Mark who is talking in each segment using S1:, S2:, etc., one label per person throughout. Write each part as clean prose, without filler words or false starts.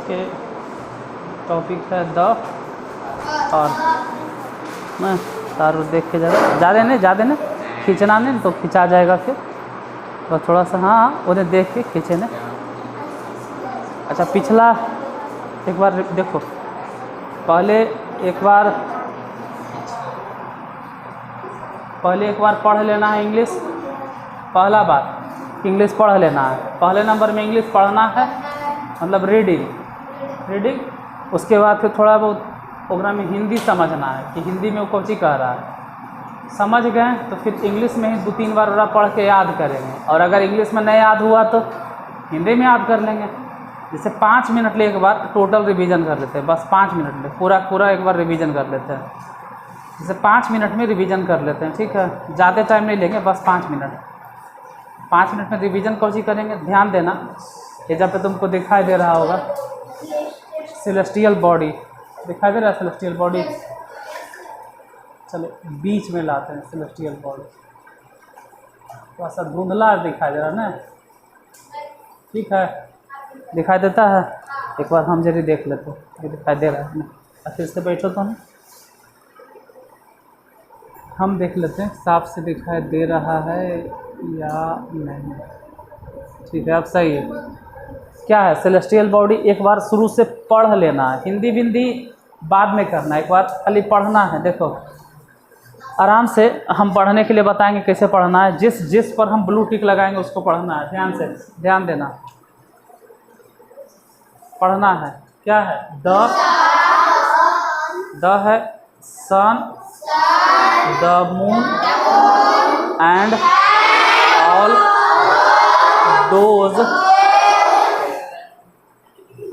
S1: के टॉपिक है द और मैं तार देख के ज़्यादा नहीं खींचना नहीं तो खिंचा जाएगा फिर, बस थोड़ा सा हाँ उन्हें देख के खींचे ना। अच्छा पिछला एक बार देखो, पहले एक बार पढ़ लेना है इंग्लिश। पहला बात इंग्लिश पढ़ लेना है, पहले नंबर में इंग्लिश पढ़ना है, मतलब रीडिंग। उसके बाद फिर थोड़ा बहुत प्रोग्राम में हिंदी समझना है कि हिंदी में वो कौन सी कह रहा है। समझ गए तो फिर इंग्लिश में ही 2-3 बार पढ़ के याद करेंगे, और अगर इंग्लिश में नहीं याद हुआ तो हिंदी में याद कर लेंगे। जैसे 5 मिनट ले एक बार टोटल रिवीजन कर लेते हैं, बस 5 मिनट में पूरा एक बार रिवीजन कर लेते हैं। जैसे 5 मिनट में रिवीजन कर लेते हैं, ठीक है, ज़्यादा टाइम नहीं लेंगे, बस 5 मिनट में रिवीजन कौन सी करेंगे। ध्यान देना, ये जब पे तुमको दिखाई दे रहा होगा सेलेस्टियल बॉडी, दिखाई दे रहा है सेलेस्टियल बॉडी, चलो बीच में लाते हैं सेलेस्टियल बॉडी, थोड़ा सा धुंधला दिखाई दे रहा है ना, ठीक है, दिखाई देता है। एक बार हम जरूर देख लेते हैं, ये दिखाई दे रहा है ना, फिर से बैठो तो हम देख लेते हैं साफ से दिखाई दे रहा है या नहीं। ठीक है, अब सही है। क्या है सेलेस्टियल बॉडी, एक बार शुरू से पढ़ लेना है, हिंदी बिंदी बाद में करना है, एक बार खाली पढ़ना है। देखो आराम से हम पढ़ने के लिए बताएंगे कैसे पढ़ना है, जिस पर हम ब्लू टिक लगाएंगे उसको पढ़ना है। ध्यान देना, पढ़ना है। क्या है द है sun, the moon and all those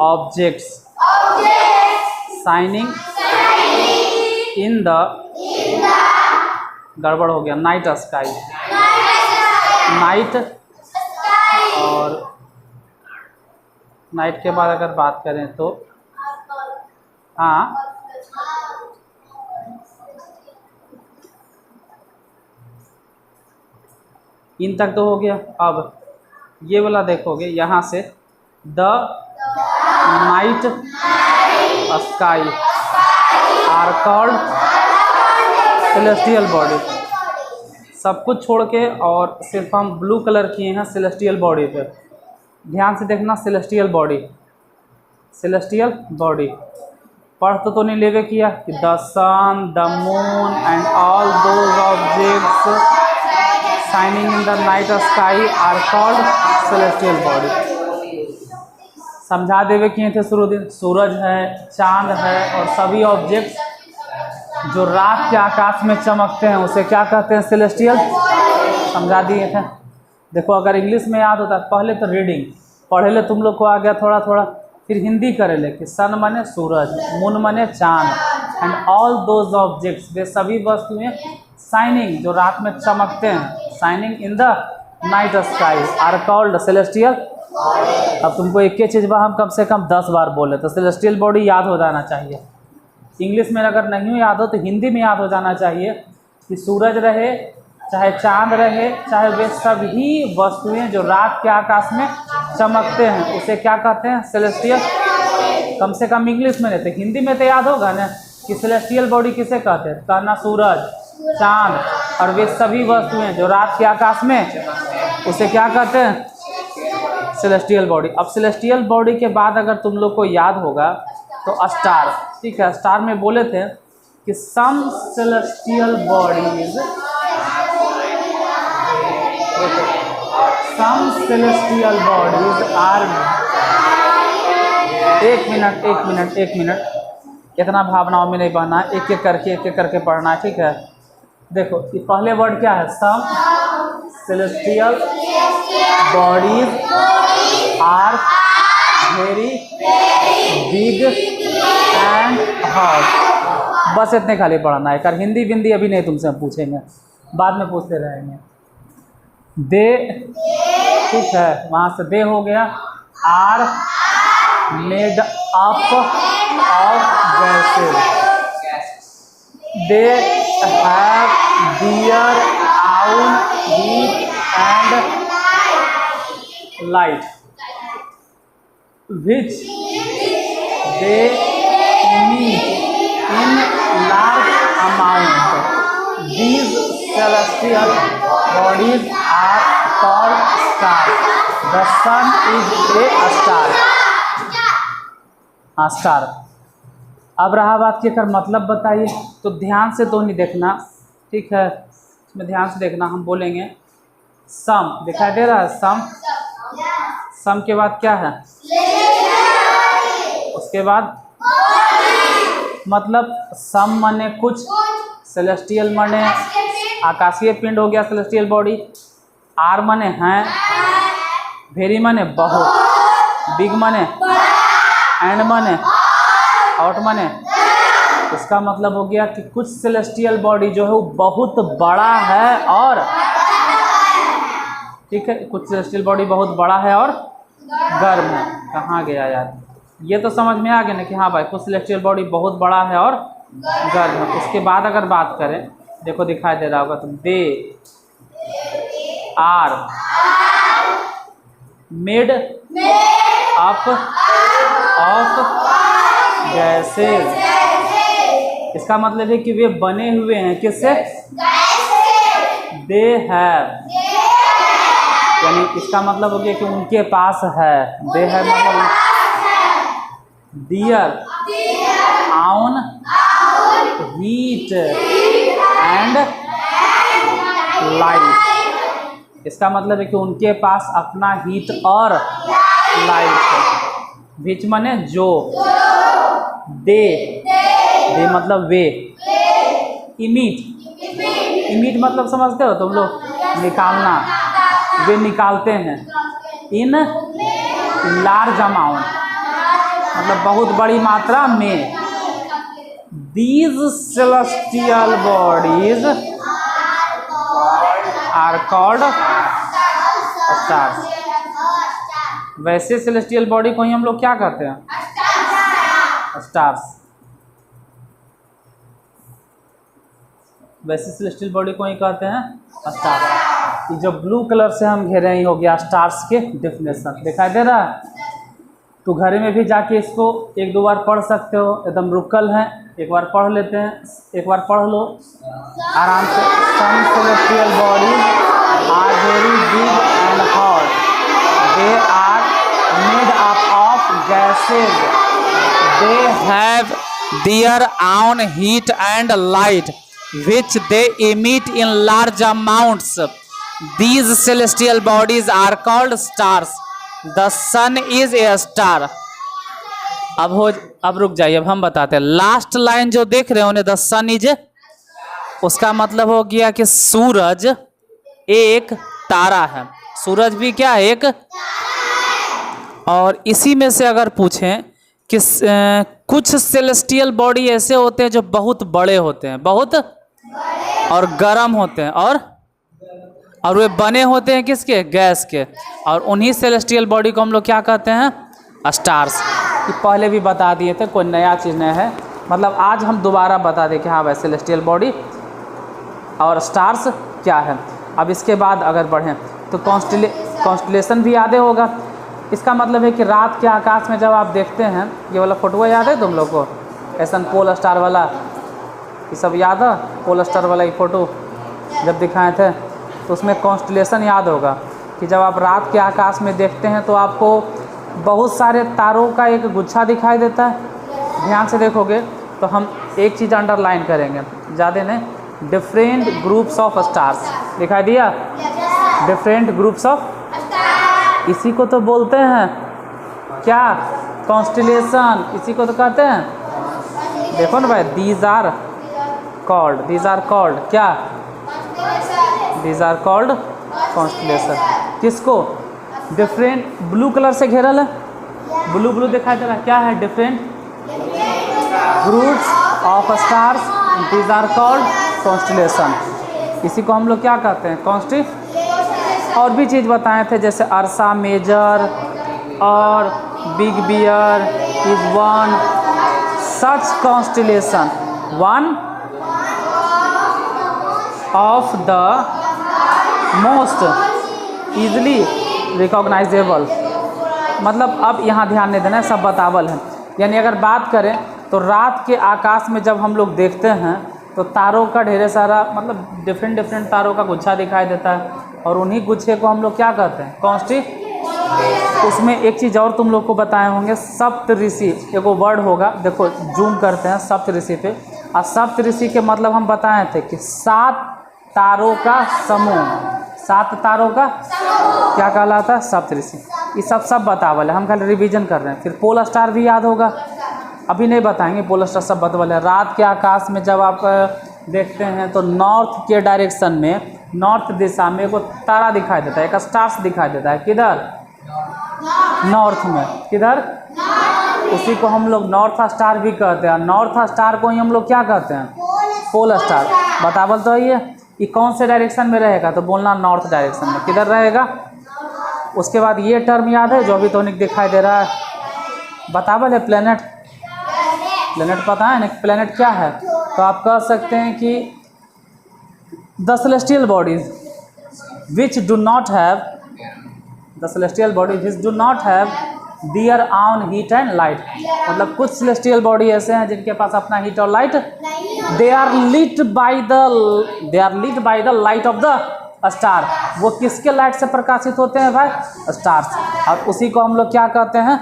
S1: objects shining in the, गड़बड़ हो गया, नाइट स्काई, नाइट। और नाइट के बाद अगर बात करें तो हाँ इन तक तो हो गया। अब ये वाला देखोगे, यहाँ से the night sky are called celestial body. सब कुछ छोड़ के और सिर्फ हम ब्लू कलर किए हैं सेलेस्टियल बॉडी पे। ध्यान से देखना, सेलेस्टियल बॉडी पढ़ तो नहीं लेवे किया कि the sun, the moon and all those objects shining in the night sky are called celestial body. समझा देवे किए थे शुरू दिन, सूरज है, चांद है और सभी ऑब्जेक्ट्स जो रात के आकाश में चमकते हैं उसे क्या कहते हैं, सेलेस्टियल। समझा दिए थे। देखो अगर इंग्लिश में याद होता, पहले तो रीडिंग पढ़े ले, तुम लोग को आ गया थोड़ा थोड़ा, फिर हिंदी करे ले कि सन माने सूरज, मून माने चांद एंड ऑल दोज ऑब्जेक्ट्स, वे सभी वस्तुएं शाइनिंग जो रात में चमकते हैं, shining in the night sky are called celestial. अब तुमको एक ही चीज़ हम कम से कम 10 बार बोले तो सेलेस्टियल बॉडी याद हो जाना चाहिए। इंग्लिश में अगर नहीं याद हो तो हिंदी में याद हो जाना चाहिए कि सूरज रहे चाहे चांद रहे, चाहे वे सभी वस्तुएं जो रात के आकाश में चमकते हैं उसे क्या कहते हैं, सेलेस्टियल। कम से कम इंग्लिश में नहीं तो हिंदी में तो याद होगा ना कि सेलेस्टियल बॉडी किसे कहते हैं, कहना सूरज, चांद और वे सभी वस्तुएं जो रात के आकाश में, उसे क्या कहते हैं, सेलेस्टियल बॉडी। अब सेलेस्टियल बॉडी के बाद अगर तुम लोग को याद होगा तो स्टार, ठीक है, स्टार में बोले थे कि some celestial bodies, some celestial bodies are, एक मिनट, इतना भावनाओं में नहीं बहना, एक एक करके पढ़ना है, ठीक है। देखो ये पहले वर्ड क्या है, some celestial bodies are very big and hot, बस इतने खाली पढ़ना है। कर हिंदी बिंदी अभी नहीं तुमसे हम पूछेंगे, बाद में पूछते रहेंगे। दे, ठीक है, वहाँ से दे हो गया। Are made up of gases, they have their own heat and light, which they emit in large amount. These celestial bodies are called stars. The sun is a star. हाँ स्टार। अब रहा बात कि अगर मतलब बताइए, तो ध्यान से तो नहीं देखना, ठीक है, इसमें ध्यान से देखना। हम बोलेंगे सम, दिखाई दे रहा है सम, सम के बाद क्या है, उसके बाद मतलब सम माने कुछ, सेलेस्टियल माने आकाशीय पिंड हो गया सेलेस्टियल बॉडी, आर माने हैं, वेरी माने बहुत, बिग माने, एंड माने, आउट माने, इसका मतलब हो गया कि कुछ सेलेस्टियल बॉडी जो है वो बहुत बड़ा है और, ठीक है, कुछ सेलेस्टियल बॉडी बहुत बड़ा है और गर्म है। कहाँ गया यार, ये तो समझ में आ गया ना कि हाँ भाई कुछ सेलेस्टियल बॉडी बहुत बड़ा है और गर्म है। उसके बाद अगर बात करें, देखो दिखाई दे रहा होगा, तो they are made up of gases. इसका मतलब है कि वे बने हुए हैं किससे, दे हैव, यानी इसका मतलब हो गया कि उनके पास है, दे हैव मतलब दियर ऑन हीट एंड लाइट। इसका मतलब है कि उनके पास अपना हीट और लाइट है। विच माने जो, दे, दे मतलब वे, इमिट, इमिट मतलब समझते हो तुम लोग, निकालना, वे निकालते हैं, इन लार्ज अमाउंट मतलब बहुत बड़ी मात्रा में। These celestial bodies are called stars. वैसे सेलेस्टियल बॉडी को ही हम लोग क्या कहते हैं, स्टार्स। वैसे सेलेस्टियल बॉडी को ही कहते हैं स्टार्स। ये जो ब्लू कलर से हम घेरे ही हो गया स्टार्स के डेफिनेशन, दिखाई दे रहा है। तो घर में भी जाके इसको एक दो बार पढ़ सकते हो, एकदम रुकल है, एक बार पढ़ लेते हैं, एक बार पढ़ लो आराम से। Some celestial bodies are very big and hot, they are made up of gases, they have their own heat and light which they emit in large amounts. These celestial bodies are called stars. The sun is a star. अब रुक जाइए, अब हम बताते हैं। Last line जो देख रहे हो ना, द सन इज, उसका मतलब हो गया कि सूरज एक तारा है। सूरज भी क्या है, एक। और इसी में से अगर पूछें कि कुछ सेलेस्टियल बॉडी ऐसे होते हैं जो बहुत बड़े होते हैं, बहुत और गर्म होते हैं, और वे बने होते हैं किसके, गैस के। और उन्हीं सेलेस्टियल बॉडी को हम लोग क्या कहते हैं, स्टार्स। कि पहले भी बता दिए थे, कोई नया चीज़ नहीं है, मतलब आज हम दोबारा बता दें कि हाँ भाई सेलेस्टियल बॉडी और स्टार्स क्या है। अब इसके बाद अगर बढ़ें तो कॉन्स्टलेशन भी याद होगा। इसका मतलब है कि रात के आकाश में जब आप देखते हैं, ये वाला फोटो याद है तुम लोग को, ऐसा पोल स्टार वाला, ये सब याद है, पोल स्टार वाला ये फ़ोटो जब दिखाए थे, तो उसमें कॉन्स्टलेशन याद होगा कि जब आप रात के आकाश में देखते हैं तो आपको बहुत सारे तारों का एक गुच्छा दिखाई देता है। ध्यान से देखोगे तो हम एक चीज़ अंडरलाइन करेंगे, ज़्यादा नहीं, डिफरेंट ग्रुप्स ऑफ स्टार्स, दिखाई दिया, डिफरेंट ग्रुप्स ऑफ, इसी को तो बोलते हैं क्या, कॉन्स्टलेशन, इसी को तो कहते हैं। देखो ना भाई, दीज आर कॉल्ड क्या, दीज आर कॉल्ड कॉन्स्टलेशन। किसको, डिफरेंट, ब्लू कलर से घेरल है, ब्लू ब्लू दिखाई दे रहा है, क्या है, different groups of stars, these are called constellation. इसी को हम लोग क्या कहते हैं, कॉन्स्टलेशन। और भी चीज़ बताए थे, जैसे अर्सा मेजर और big bear is one such constellation, one of the most easily recognisable. मतलब अब यहाँ ध्यान नहीं देना है, सब बतावल है यानी अगर बात करें तो रात के आकाश में जब हम लोग देखते हैं तो तारों का ढेर सारा, मतलब डिफरेंट डिफरेंट तारों का गुच्छा दिखाई देता है, और उन्हीं गुच्छे को हम लोग क्या कहते हैं, कॉन्स्टी। उसमें एक चीज़ और तुम लोग को बताए होंगे, सप्तऋषि एगो वर्ड होगा, देखो जूम करते हैं सप्तऋषि पे, और सप्तऋषि के मतलब हम बताए थे कि 7 तारों का समूह, 7 तारों का क्या कहलाता है, सप्तऋषि। ये सब बतावल है, हम खाली रिवीजन कर रहे हैं। फिर पोल स्टार भी याद होगा, अभी नहीं बताएंगे, पोल स्टार सब बतावल है। रात के आकाश में जब आप देखते हैं तो नॉर्थ के डायरेक्शन में, नॉर्थ दिशा में एगो तारा दिखाई देता है, एक स्टार्स दिखाई देता है, किधर, नॉर्थ में, किधर, उसी को हम लोग नॉर्थ स्टार भी कहते हैं। नॉर्थ स्टार को ही हम लोग क्या कहते हैं, पोल स्टार। बतावल तो ये कौन से डायरेक्शन में रहेगा, तो बोलना नॉर्थ डायरेक्शन में, किधर रहेगा। उसके बाद ये टर्म याद है जो अभी तो दिखाई दे रहा है, बतावल है प्लेनेट। प्लेनेट पता है ना, प्लेनेट क्या है, तो आप कह सकते हैं कि the celestial bodies which do not have, the celestial bodies which do not have their own heat and light. मतलब कुछ सेलेस्टियल बॉडी ऐसे हैं जिनके पास अपना हीट और light, they are lit by the light of the star. वो किसके light से प्रकाशित होते हैं भाई, स्टार्स। और उसी को हम लोग क्या कहते हैं,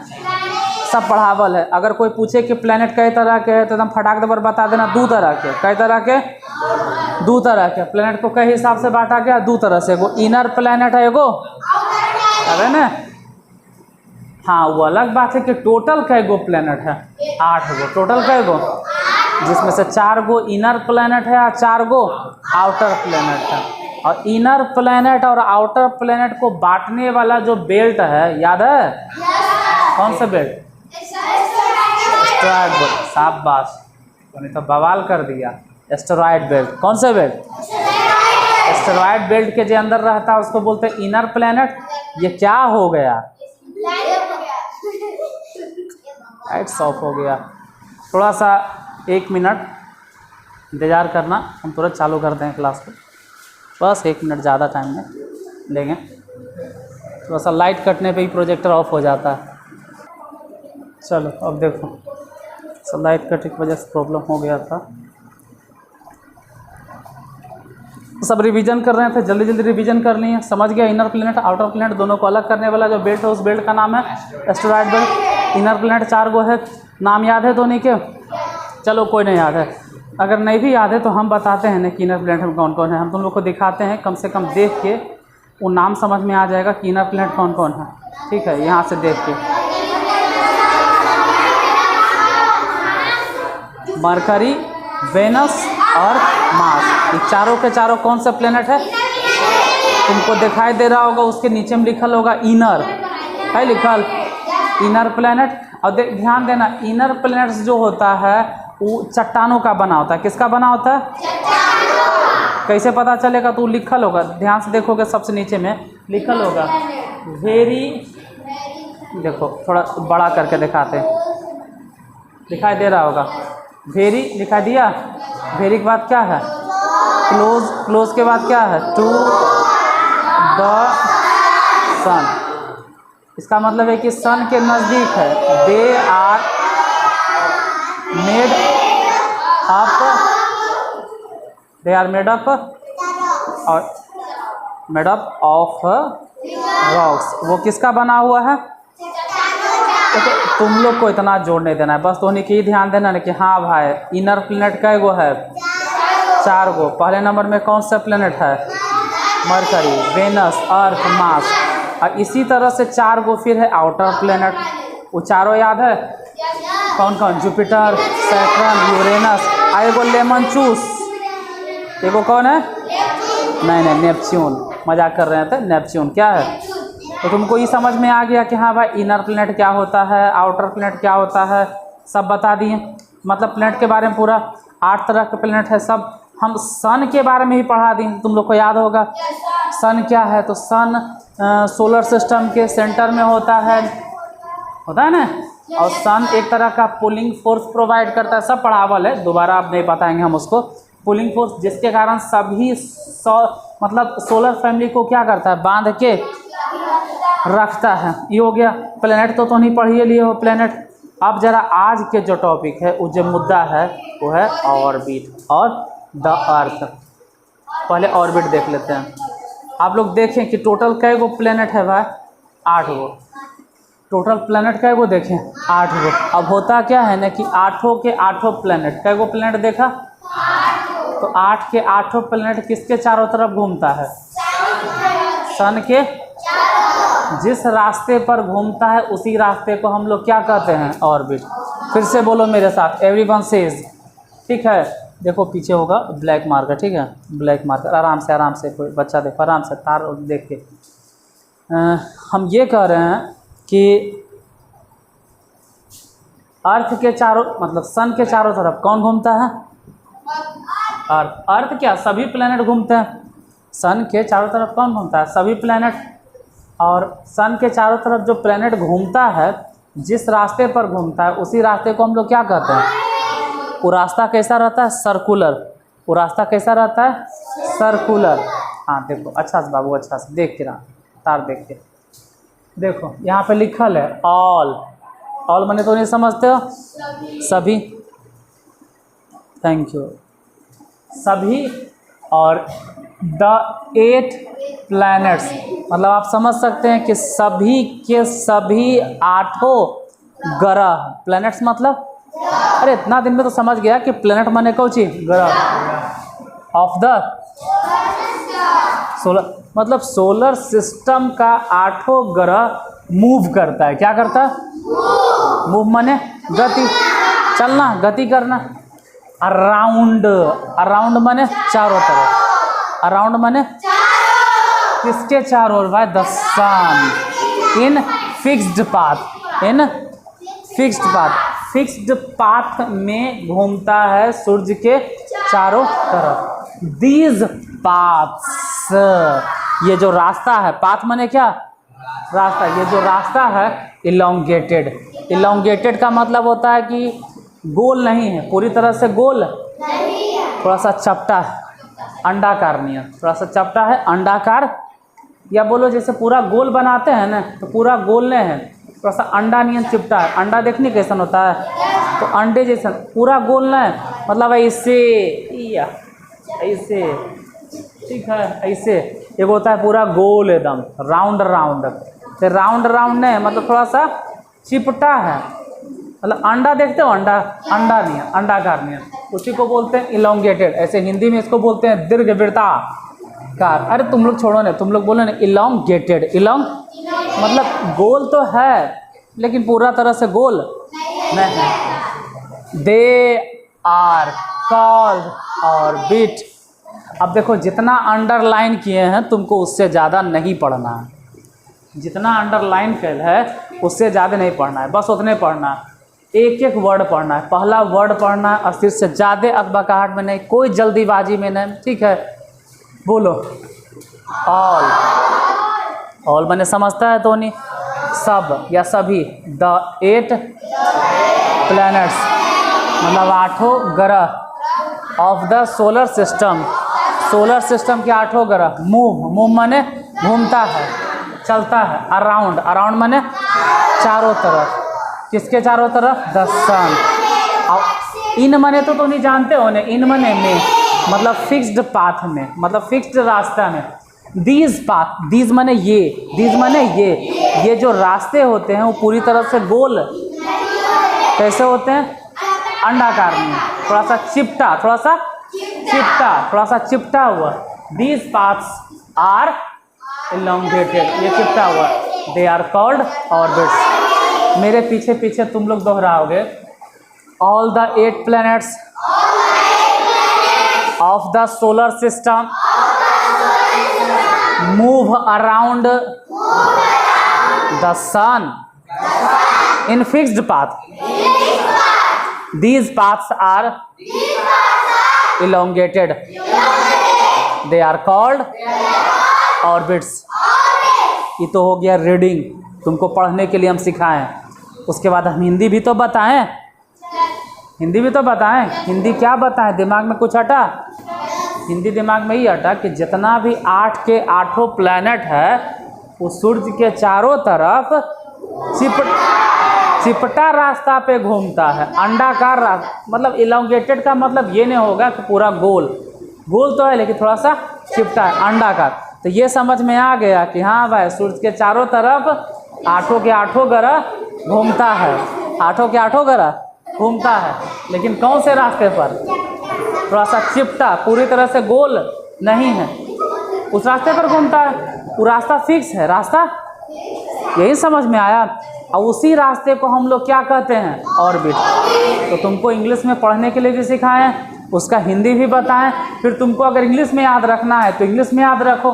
S1: सब पढ़ावल है। अगर कोई पूछे कि प्लेनेट कई तरह के हैं तो एकदम फटाक दबर बता देना, 2 तरह के। कई तरह के, 2 तरह के। प्लेनेट को कई हिसाब से बांटा गया, 2 तरह से, एगो इनर प्लेनेट है, एगो अरे ना, हाँ वो अलग बात है कि टोटल कई गो प्लेनेट है, 8 गो टोटल, कई गो, जिसमें से 4 गो इनर प्लेनेट है और 4 गो आउटर प्लेनेट है। और इनर प्लेनेट और आउटर प्लेनेट को बांटने वाला जो बेल्ट है, याद है, कौन सा बेल्ट, एस्टेरॉयड बेल्ट। शाबाश, नहीं तो बवाल कर दिया। एस्टेरॉयड बेल्ट, कौन सा बेल्ट, एस्टेरॉयड बेल्ट के जो अंदर रहता है उसको बोलते हैं इनर प्लेनेट। ये क्या हो गया, लाइट्स ऑफ हो गया। थोड़ा सा 1 मिनट इंतज़ार करना, हम तुरंत चालू कर दें क्लास को, बस 1 मिनट, ज़्यादा टाइम नहीं लेंगे। थोड़ा सा लाइट कटने पे ही प्रोजेक्टर ऑफ हो जाता है। चलो अब देखो, तो लाइट कटने की वजह से प्रॉब्लम हो गया था। सब रिवीजन कर रहे थे, जल्दी जल्दी रिवीजन कर लिए, समझ गया। इनर प्लेनेट आउटर प्लेनेट दोनों को अलग करने वाला जो बेल्ट है, उस बेल्ट का नाम है एस्टेरॉयड बेल्ट। इनर प्लेनेट 4 गो है, नाम याद है धोनी के, चलो कोई नहीं याद है, अगर नहीं भी याद है तो हम बताते हैं ना कि इनर प्लेनेट में कौन कौन है। हम तुम लोग को दिखाते हैं, कम से कम देख के वो नाम समझ में आ जाएगा कि इनर प्लेनेट कौन कौन है। ठीक है, यहाँ से देख के, मरकरी, वेनस और मार्स, ये चारों के चारों कौन सा प्लेनेट है, तुमको दिखाई दे रहा होगा, उसके नीचे में लिखल होगा इनर, है लिखल इनर प्लेनेट। और ध्यान देना, इनर प्लेनेट्स जो होता है वो चट्टानों का बना होता है। किसका बना होता है, कैसे पता चलेगा, तो लिखल होगा, ध्यान से देखोगे सबसे नीचे में लिखल होगा वेरी, देखो थोड़ा बड़ा करके दिखाते हैं, दिखाई दे रहा होगा, वेरी दिखाई दिया। वेरी के बाद क्या है, क्लोज, क्लोज के बाद क्या है, टू द सन। इसका मतलब है कि सन के नज़दीक है। They are made up, they are made up और मेड अप ऑफ रॉक्स। वो किसका बना हुआ है, तो तुम लोग को इतना जोड़ नहीं देना है, बस तो उन्हीं की ध्यान देना है कि हाँ भाई इनर प्लेनेट कै गो है, 4 गो। पहले नंबर में कौन सा प्लेनेट है, मरकरी, वेनस, अर्थ, मार्स। और इसी तरह से 4 गो फिर है आउटर प्लेनेट, वो चारों याद है कौन कौन, जुपिटर, सैटर्न, यूरेनस, एगो लेमन चूस, एगो कौन है, नहीं नेपच्यून, मजाक कर रहे थे, नेपच्यून क्या है। तो तुमको ये समझ में आ गया कि हाँ भाई इनर प्लेनेट क्या होता है, आउटर प्लेनेट क्या होता है, सब बता दिए। मतलब प्लेनेट के बारे में पूरा 8 तरह के प्लेनेट है सब। हम सन के बारे में ही पढ़ा दिए, तुम लोग को याद होगा सन क्या है। तो सन सोलर सिस्टम के सेंटर में होता है ना, और सन एक तरह का पुलिंग फोर्स प्रोवाइड करता है, सब पढ़ावल है, दोबारा आप नहीं बताएंगे हम उसको। पुलिंग फोर्स जिसके कारण सभी मतलब सोलर फैमिली को क्या करता है, बांध के रखता है। ये हो गया प्लेनेट, तो नहीं पढ़िए लिए हो प्लेनेट। अब जरा आज के जो टॉपिक है, वो जो मुद्दा है वो है ऑर्बिट और द अर्थ। पहले ऑर्बिट देख लेते हैं। आप लोग देखें कि टोटल कै गो प्लेनेट है भाई? 8 गो। टोटल प्लेनेट कै गो देखें? 8 गो। अब होता क्या है ना कि 8 के 8 प्लेनेट, कै गो प्लेनेट देखा? तो 8 के 8 प्लेनेट किसके चारों तरफ घूमता है? सन के। जिस रास्ते पर घूमता है उसी रास्ते को हम लोग क्या कहते हैं? ऑर्बिट। फिर से बोलो मेरे साथ, एवरीवन सेज। ठीक है, देखो पीछे होगा ब्लैक मार्कर, ठीक है, ब्लैक मार्कर। आराम से कोई बच्चा देखो, आराम से तार देख के। हम ये कह रहे हैं कि अर्थ के चारों, मतलब सन के चारों तरफ कौन घूमता है? अर्थ। अर्थ क्या सभी प्लैनेट घूमते हैं? सन के चारों तरफ कौन घूमता है? सभी प्लैनेट। और सन के चारों तरफ जो प्लैनेट घूमता है, जिस रास्ते पर घूमता है उसी रास्ते को हम लोग क्या कहते हैं? वो रास्ता कैसा रहता है? सर्कुलर। वो रास्ता कैसा रहता है? सर्कुलर। हाँ देखो, अच्छा से बाबू, अच्छा से देख के रहा, तार देख के देखो, यहाँ पे लिखल है ऑल। ऑल माने तो नहीं समझते हो? सभी। Thank you. सभी। और द 8 प्लैनेट्स, मतलब आप समझ सकते हैं कि सभी के सभी 8 ग्रह। प्लैनेट्स मतलब, अरे इतना दिन में तो समझ गया कि प्लैनेट माने कौन चीज? ग्रह ऑफ द सोलर, मतलब सोलर सिस्टम का 8 ग्रह मूव करता है। क्या करता है? मूव माने गति, चलना, गति करना। अराउंड, अराउंड माने चारों तरफ। अराउंड माने किसके चारों ओर भाई? The sun in fixed path. In fixed path. Fixed path में घूमता है सूर्य के चारों तरफ। दीज पाथ्स, ये जो रास्ता है, पाथ माने क्या? रास्ता। ये जो रास्ता है इलोंगेटेड। इलोंगेटेड का मतलब होता है कि गोल नहीं है, पूरी तरह से गोल नहीं है, थोड़ा सा चपटा है, अंडाकार नहीं है, थोड़ा सा चपटा है, अंडाकार। या बोलो जैसे पूरा गोल बनाते हैं ना, तो पूरा गोल नहीं है, थोड़ा सा अंडा नहीं चिपटा है। अंडा देखने कैसन होता है? तो अंडे जैसा, पूरा गोल नहीं, मतलब ऐसे, ऐसे, ठीक है, ऐसे। एक होता है पूरा गोल एकदम राउंड राउंड, तो राउंड राउंड नहीं, मतलब थोड़ा सा चिपटा है। मतलब अंडा देखते हो? अंडा, अंडा नहीं है, अंडाकार नहीं है, उसी को बोलते हैं इलोंगेटेड। ऐसे हिंदी में इसको बोलते हैं दीर्घवृत्ताकार। अरे तुम लोग छोड़ो ना, तुम लोग बोलो ना इलोंगेटेड। इलोंग मतलब गोल तो है लेकिन पूरा तरह से गोल नहीं। They are called orbit. अब देखो, जितना अंडरलाइन किए हैं तुमको उससे ज़्यादा नहीं पढ़ना है। जितना अंडरलाइन कैल है उससे ज़्यादा नहीं पढ़ना है, बस उतने पढ़ना है। एक एक वर्ड पढ़ना है, पहला वर्ड पढ़ना है, और फिर से ज़्यादा अकबकाहट में नहीं, कोई जल्दीबाजी में नहीं, ठीक है? बोलो ऑल। ऑल मैंने समझता है तो नहीं, सब या सभी। द 8 प्लैनेट्स मतलब 8 ग्रह of the solar system. Solar system के 8 ग्रह मूव। मूव माने घूमता है, चलता है। अराउंड, अराउंड माने चारों तरफ। किसके चारों तरफ? द सन। और इन माने तो नहीं जानते हो ना, इन माने में मतलब फिक्स्ड पाथ में, मतलब फिक्स्ड रास्ता में। दीज पाथ, दीज माने ये, दीज माने ये जो रास्ते होते हैं वो पूरी तरह से गोल कैसे होते हैं? अंडाकार में, थोड़ा सा चिपटा, थोड़ा सा चिपटा, थोड़ा सा चिपटा हुआ। दीज पाथ्स आर elongated, ये चिपटा हुआ। They are called orbits. मेरे पीछे पीछे तुम लोग दोहराओगे। All the 8 planets of the solar system move around the sun in fixed path. These paths are elongated. They are called orbits. ये तो हो गया रीडिंग, तुमको पढ़ने के लिए हम सिखाएं। उसके बाद हम हिंदी भी तो बताएं, हिंदी भी तो बताएं। हिंदी क्या बताएं? दिमाग में कुछ हटा? हिंदी दिमाग में ही हटा कि जितना भी 8 के 8 प्लैनेट है वो सूर्य के चारों तरफ चिपटा रास्ता पे घूमता है। अंडाकार रास्ता मतलब इलोंगेटेड का मतलब ये नहीं होगा कि पूरा गोल, गोल तो है लेकिन थोड़ा सा चिपटा है, अंडाकार। तो ये समझ में आ गया कि हाँ भाई सूरज के चारों तरफ आठों के आठों ग्रह घूमता है, आठों के आठों ग्रह घूमता है, लेकिन कौन से रास्ते पर? थोड़ा सा चिपटा, पूरी तरह से गोल नहीं है, उस रास्ते पर घूमता है। वो रास्ता फिक्स है, रास्ता यही समझ में आया। और उसी रास्ते को हम लोग क्या कहते हैं? ऑर्बिट। तो तुमको इंग्लिश में पढ़ने के लिए भी सिखाएं, उसका हिंदी भी बताएं। फिर तुमको अगर इंग्लिश में याद रखना है तो इंग्लिश में याद रखो।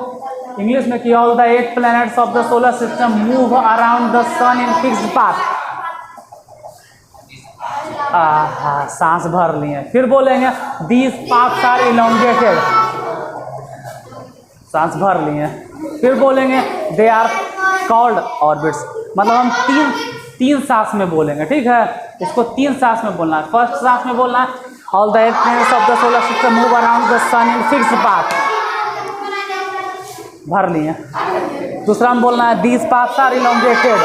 S1: इंग्लिश में कि all the 8 planets of the solar system move around the sun in fixed path. सांस भर लिए। फिर बोलेंगे दीज पाथ्स आर इलोंगेटेड, सांस भर लिए। फिर बोलेंगे दे आर कॉल्ड ऑर्बिट्स। मतलब हम तीन सांस में बोलेंगे, ठीक है? इसको 3 सांस में बोलना है। फर्स्ट सांस में बोलना है all the 8 planets of the solar system move around the sun in fixed path, भर लिए। दूसरा में बोलना है दीज पाथ्स आर इलोंगेटेड,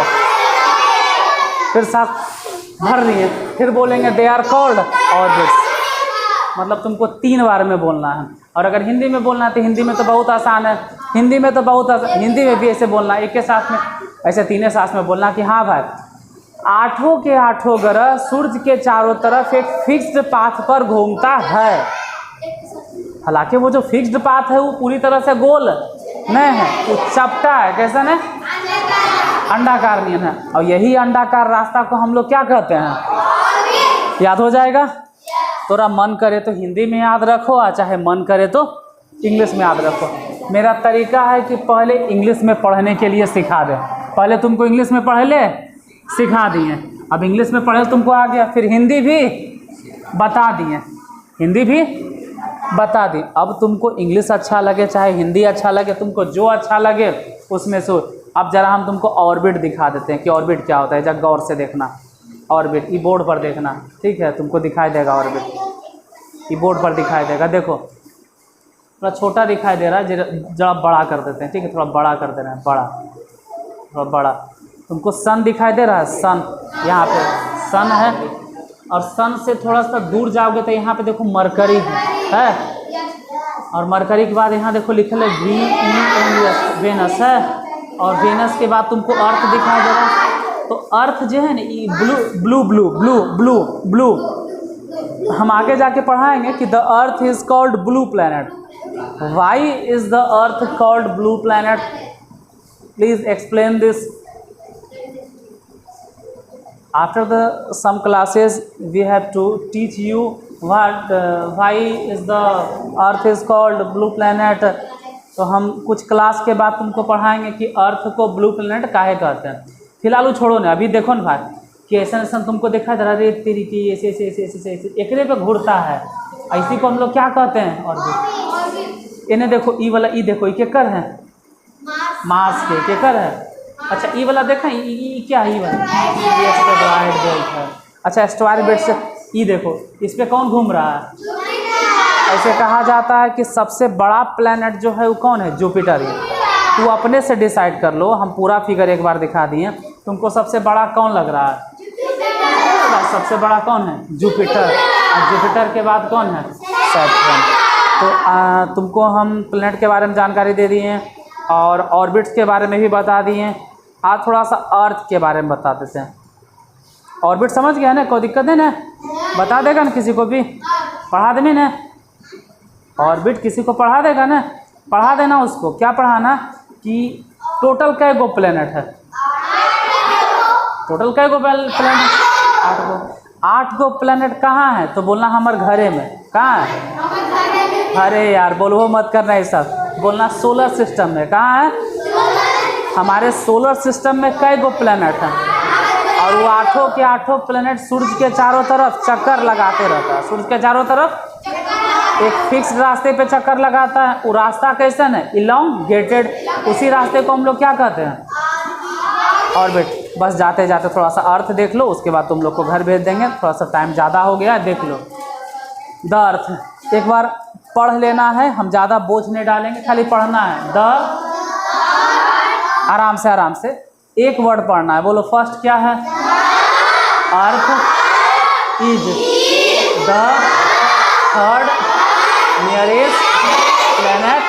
S1: फिर सांस भर लिए। फिर बोलेंगे दे आर कॉल्ड ऑर्बिट्स। मतलब तुमको 3 बार में बोलना है। और अगर हिंदी में बोलना है तो हिंदी में तो बहुत आसान है, हिंदी में भी ऐसे बोलना है, एक के साथ में ऐसे 3 सांस में बोलना कि हाँ भाई आठों के आठों ग्रह सूर्य के चारों तरफ एक फिक्स्ड पाथ पर घूमता है। हालांकि वो जो फिक्स्ड पाथ है वो पूरी तरह से गोल नहीं है, वो चपटा है। कैसा है? अंडाकार नहीं है। और यही अंडाकार रास्ता को हम लोग क्या कहते हैं? याद हो जाएगा। थोड़ा मन करे तो हिंदी में याद रखो, और चाहे मन करे तो इंग्लिश में याद रखो। मेरा तरीका है कि पहले इंग्लिश में पढ़ने के लिए सिखा दें। पहले तुमको इंग्लिश में पढ़े सिखा दिए, अब इंग्लिश में पढ़े तुमको आ गया। फिर हिंदी भी बता दिए, हिंदी भी बता दी। अब तुमको इंग्लिश अच्छा लगे चाहे हिंदी अच्छा लगे, तुमको जो अच्छा लगे उसमें से। अब ज़रा हम तुमको ऑर्बिट दिखा देते हैं कि ऑर्बिट क्या होता है। जब गौर से देखना ऑर्बिट, ई बोर्ड पर देखना, ठीक है? तुमको दिखाई देगा ऑर्बिट, ई बोर्ड पर दिखाई देगा। देखो थोड़ा छोटा दिखाई दे रहा है, जरा बड़ा कर देते हैं, ठीक है? थोड़ा बड़ा कर दे रहे हैं, बड़ा, थोड़ा बड़ा। तुमको सन दिखाई दे रहा है, सन, यहाँ पे सन है। और सन से थोड़ा सा दूर जाओगे तो यहाँ पे देखो मरकरी है। और मरकरी के बाद यहाँ देखो लिखल है वेनस है। और वेनस के बाद तुमको अर्थ दिखाई दे रहा है। तो अर्थ जो है ना ये blue blue blue blue blue, हम आगे जाके पढ़ाएंगे कि the earth is called blue planet. Why is the earth called blue planet? Please explain this. After some classes we have to teach you why is the earth is called blue planet। तो हम कुछ class के बाद तुमको पढ़ाएंगे कि अर्थ को blue planet काहे कहते हैं। फिलहाल छोड़ो ना, अभी देखो ना भाई कि ऐसा तुमको देखा जरा रे तेरी की ऐसे ऐसे ऐसे ऐसे ऐसे एकरे पे घूरता है, ऐसी को हम लोग क्या कहते हैं? ऑर्बिट। इन्हें देखो, ई वाला, ई देखो, ई केकर है? मार्स के केकर है? अच्छा ई वाला देखा, ई क्या है? ई वाला एस्टेरॉयड बेल्ट है। अच्छा एस्टेरॉयड बेल्ट से ई देखो, इस पे कौन घूम रहा है? ऐसे कहा जाता है कि सबसे बड़ा प्लैनेट जो है वो कौन है? जुपिटर है। तू अपने से डिसाइड कर लो, हम पूरा फिगर एक बार दिखा दिए। तुमको सबसे बड़ा कौन लग रहा है? सबसे बड़ा कौन है? जुपिटर। और जुपिटर के बाद कौन है? सैटर्न। तो तुमको हम प्लैनेट के बारे में जानकारी दे दिए हैं और ऑर्बिट्स के बारे में भी बता दिए। आज थोड़ा सा अर्थ के बारे में बता देते हैं। ऑर्बिट समझ गया ना? कोई दिक्कत है ना? बता देगा ना? किसी को भी पढ़ा देने ना? ऑर्बिट किसी को पढ़ा देगा ना? पढ़ा देना उसको। क्या पढ़ाना कि टोटल कै गो प्लैनेट है? टोटल कै गो प्लैनेट? 8 गो। 8 गो प्लैनेट कहाँ है? तो बोलना हमारे घरे में। कहाँ है? अरे यार बोलो मत करना ये सब, बोलना सोलर सिस्टम में। कहाँ है? हमारे सोलर सिस्टम में कै गो प्लैनेट हैं? और वो आठों के आठों प्लैनेट सूरज के चारों तरफ चक्कर लगाते रहता है। सूरज के चारों तरफ एक फिक्स रास्ते पे चक्कर लगाता है। वो रास्ता कैसन है? इलोंगेटेड। उसी रास्ते को हम लोग क्या कहते हैं? ऑर्बिट। बस जाते जाते थोड़ा सा अर्थ देख लो, उसके बाद तुम लोग को घर भेज देंगे। थोड़ा सा टाइम ज़्यादा हो गया, देख लो द अर्थ। एक बार पढ़ लेना है, हम ज़्यादा बोझ नहीं डालेंगे, खाली पढ़ना है। द, आराम से एक वर्ड पढ़ना है। बोलो फर्स्ट क्या है? Earth is the third nearest planet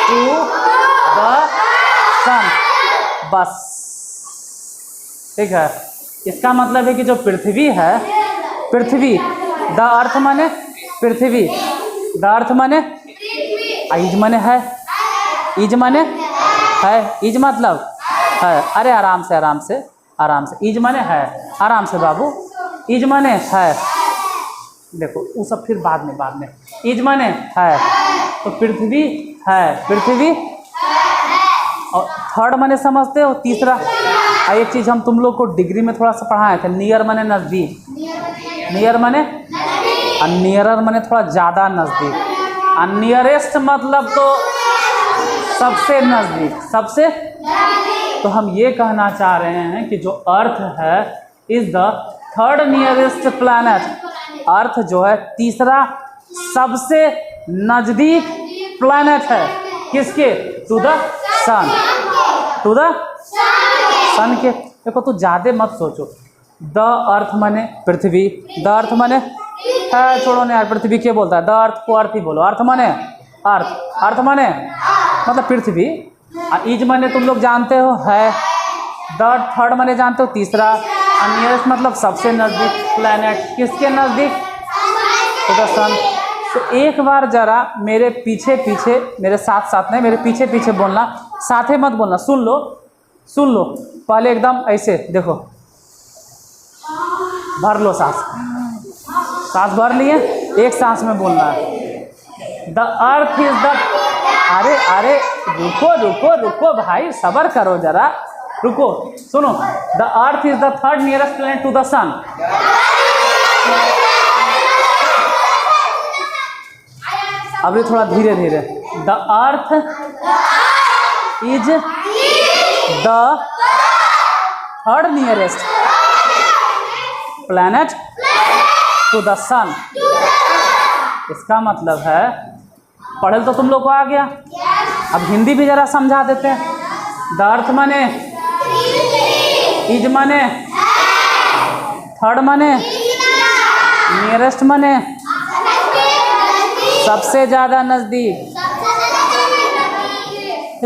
S1: to the sun. बस ठीक है, इसका मतलब है कि जो पृथ्वी है, पृथ्वी, द अर्थ माने पृथ्वी, द अर्थ माने इज माने है, इज माने है, इज मतलब है। अरे आराम से आराम से आराम से, इज माने है, आराम से बाबू, इज माने है। देखो वो सब फिर बाद में, इज माने है, तो पृथ्वी है, पृथ्वी। और थर्ड माने समझते हो, तीसरा। एक चीज़ हम तुम लोग को डिग्री में थोड़ा सा पढ़ाए थे, नियर माने नज़दीक, नियर माने, और नियरर माने थोड़ा ज़्यादा नज़दीक, और नियरेस्ट मतलब तो सबसे नज़दीक, सबसे। तो हम ये कहना चाह रहे हैं कि जो अर्थ है is the third nearest planet. Earth जो है तीसरा सबसे नज़दीक प्लैनेट है, किसके? To the sun, to the sun के। देखो तो ज़्यादा मत सोचो, द अर्थ माने पृथ्वी, द अर्थ माने है, छोड़ो ना यार, पृथ्वी क्या बोलता है, द अर्थ को अर्थ ही बोलो, अर्थ माने अर्थ, अर्थ माने मतलब पृथ्वी, और इज माने तुम लोग जानते हो है, द थर्ड माने जानते हो तीसरा, और नियरेस्ट मतलब सबसे नज़दीक प्लैनेट, किसके नज़दीक? टू द सन। तो एक बार जरा मेरे पीछे पीछे, मेरे साथ साथ नहीं, मेरे पीछे पीछे बोलना, साथे मत बोलना, सुन लो सुन लो। पहले एकदम ऐसे देखो, भर लो सांस, सांस भर लिए, एक सांस में बोलना है। द अर्थ इज द, अरे अरे रुको रुको रुको भाई, सब्र करो जरा, रुको, सुनो। The earth is the third nearest planet to the sun. अभी थोड़ा धीरे धीरे। The earth is the third nearest planet to the sun. इसका मतलब है, पढ़े तो तुम लोग को आ गया, अब हिंदी भी जरा समझा देते हैं। द अर्थ माने, इज माने, थर्ड माने, नियरेस्ट माने सबसे ज़्यादा नज़दीक।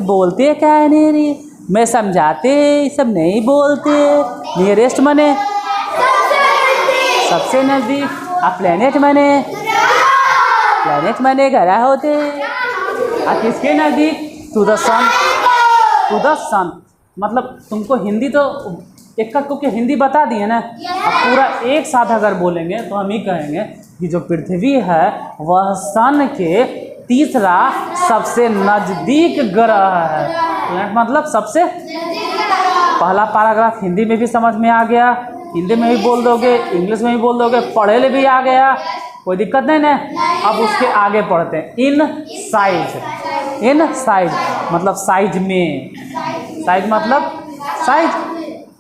S1: बोलते क्या है नेरी, मैं समझाते सब नहीं बोलते। नियरेस्ट माने सबसे नज़दीक, और प्लैनेट माने, प्लैनेट माने ग्रह होते, और किसके नज़दीक? To the sun, to the sun. मतलब तुमको हिंदी तो एक का क्योंकि हिंदी बता दिए ना, अब पूरा एक साथ अगर बोलेंगे तो हम ही कहेंगे कि जो पृथ्वी है वह सन के तीसरा सबसे नज़दीक ग्रह है। प्लैनेट मतलब सबसे। पहला पैराग्राफ हिंदी में भी समझ में आ गया, हिंदी में भी बोल दोगे, इंग्लिश में भी बोल दोगे, पढ़े ले भी आ गया, कोई दिक्कत नहीं ना। अब उसके आगे पढ़ते हैं, इन साइज। इन साइज मतलब साइज में, साइज मतलब साइज,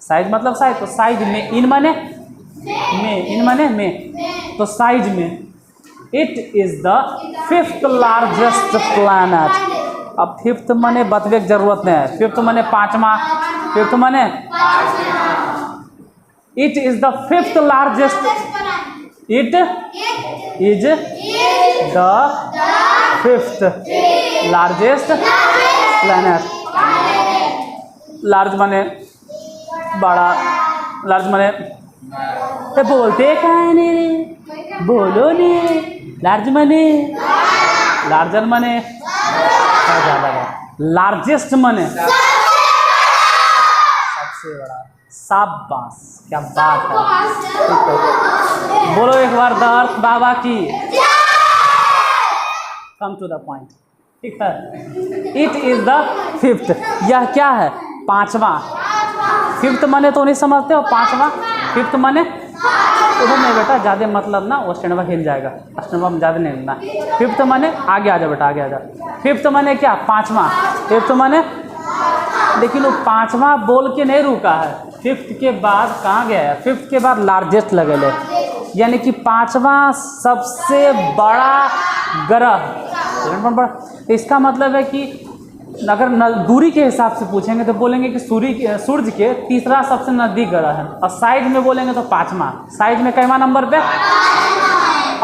S1: साइज मतलब साइज, तो साइज में, इन माने में, इन माने में, तो साइज में। It is the fifth largest planet. अब फिफ्थ माने बतवे की जरूरत नहीं है, फिफ्थ माने पांचवा, फिफ्थ माने, it is the fifth largest, it is the fifth largest planet. Large माने बड़ा, लार्ज माने बोलते क्या है रे, बोलो ने। लार्ज माने, लार्जर माने ज़्यादा, लार्जेस्ट माने सबसे बड़ा। शाबाश, क्या बात है। बोलो एक बार द अर्थ बाबा की। कम टू द पॉइंट, ठीक है। इट इज द फिफ्थ, यह क्या है? पांचवा। फिफ्थ माने तो नहीं समझते हो, पांचवा। फिफ्थ माने उधर नहीं बेटा, ज़्यादा मतलब ना वो स्टैंडवा हिल जाएगा, स्टैंडवा में ज़्यादा नहीं हिलना। फिफ्थ माने आगे आ जाओ बेटा, आगे आ जाओ। फिफ्थ माने क्या? पांचवा। फिफ्थ माने, लेकिन वो पांचवा बोल के नहीं रुका है, फिफ्थ के बाद कहाँ गया है? फिफ्थ के बाद लार्जेस्ट लगेले, यानी कि पांचवा सबसे बड़ा ग्रह। इसका मतलब है कि अगर दूरी के हिसाब से पूछेंगे तो बोलेंगे कि सूर्य के तीसरा सबसे नज़दीक ग्रह है, और साइज में बोलेंगे तो पाँचवा। साइज में कैवा नंबर पे?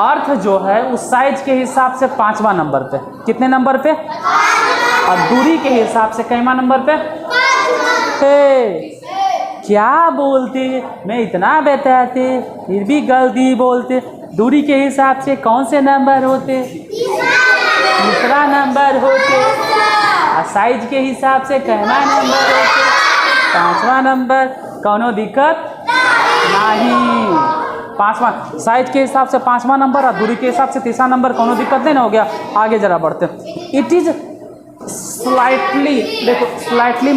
S1: अर्थ जो है उस साइज के हिसाब से पाँचवा नंबर पे। कितने नंबर पे? और दूरी के हिसाब से कैवा नंबर पे? क्या बोलते, मैं इतना बताते फिर भी गलती बोलते। दूरी के हिसाब से कौन से नंबर होते? तीसरा नंबर होते। और साइज के हिसाब से कहना नंबर होते? पाँचवा नंबर। कौनो दिक्कत नहीं। पाँचवा साइज के हिसाब से पाँचवा नंबर और दूरी के हिसाब से तीसरा नंबर, कोनो दिक्कत नहीं ना हो गया। आगे जरा बढ़ते। इट इज़ स्लाइटली, देखो स्लाइटली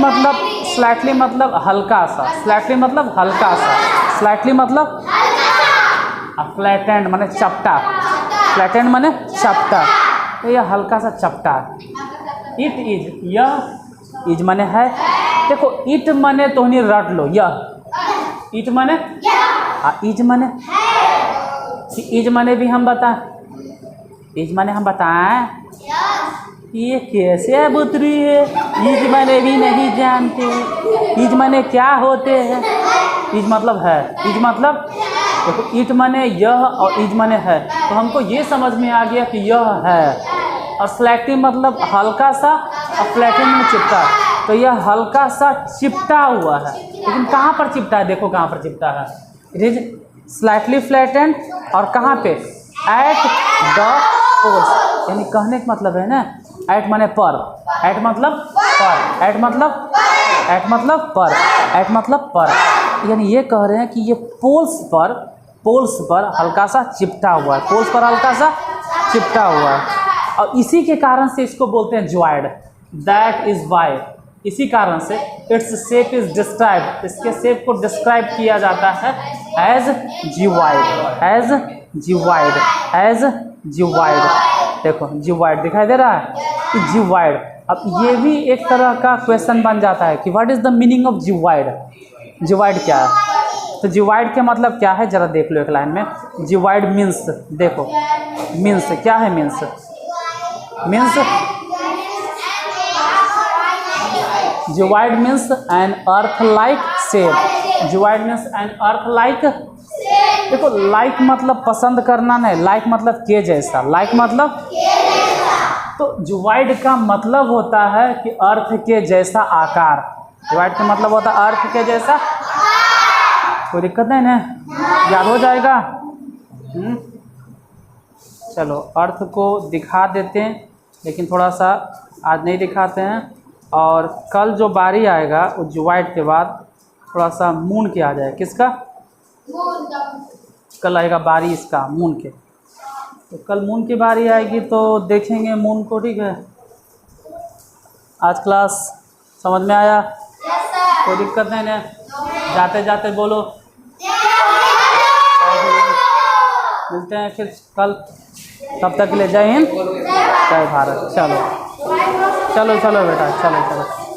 S1: मतलब हल्का सा, स्लाइटली मतलब हल्का सा, स्लाइटली मतलब फ्लैटेंड माने चपटा, फ्लैटेंड माने चपटा, तो यह हल्का सा चपटा है। इट इज, यह इज माने है। देखो इट माने तोहनी रट लो, यह इट माने इज माने, इज माने भी हम बताएं, इज माने हम बताएं ये कैसे बुतरी है। इज माने भी नहीं जानते। इज माने क्या होते हैं? इज मतलब है, इज मतलब देखो इट माने यह और इज माने है, तो हमको ये समझ में आ गया कि यह है। और स्लैटी मतलब हल्का सा, और फ्लैटेंड में चिपटा, तो यह हल्का सा चिपटा हुआ है। लेकिन कहाँ पर चिपटा है? देखो कहाँ पर चिपटा है। इट इज स्लाइटली फ्लैटेंड, और कहाँ पे? एट द पोल्स, यानी कहने का मतलब है ना, एट माने पर, एट मतलब पर, एट मतलब, एट मतलब पर, एट मतलब पर, यानी ये कह रहे हैं कि ये पोल्स पर हल्का सा चिपटा हुआ है, पोल्स पर हल्का सा चिपटा हुआ है। और इसी के कारण से इसको बोलते हैं ज्वाइड। दैट इज वाई, इसी कारण से इट्स शेप इज डिस्क्राइब, इसके शेप को डिस्क्राइब किया जाता है एज जिवाइड, एज जिवाइड, एज जिवाइड। देखो जिवाइड दिखाई दे रहा है, जिवाइड। अब ये भी एक तरह का क्वेश्चन बन जाता है कि what is the meaning of geoid, geoid क्या है? तो जिवाइड के मतलब क्या है जरा देख लो एक लाइन में। जिवाइड मीन्स, देखो मीन्स क्या है? Means geoid means an earth like shape, geoid means an earth like. देखो लाइक मतलब पसंद करना नहीं, लाइक मतलब के जैसा, लाइक मतलब, तो जिवाइड का मतलब होता है कि अर्थ के जैसा आकार। जिवाइड का मतलब होता है अर्थ के जैसा। कोई दिक्कत नहीं ना, याद हो जाएगा। चलो अर्थ को दिखा देते हैं, लेकिन थोड़ा सा आज नहीं दिखाते हैं, और कल जो बारी आएगा वो जिवाइड के बाद थोड़ा सा मून के आ जाए। किसका? कल आएगा बारी इसका, मून के। तो कल मून की बारी आएगी तो देखेंगे मून को, ठीक है। आज क्लास समझ में आया? कोई दिक्कत नहीं ना? जाते जाते बोलो। मिलते हैं फिर कल, तब तक के लिए जय हिंद, जय भारत। चलो चलो चलो बेटा, चलो चलो।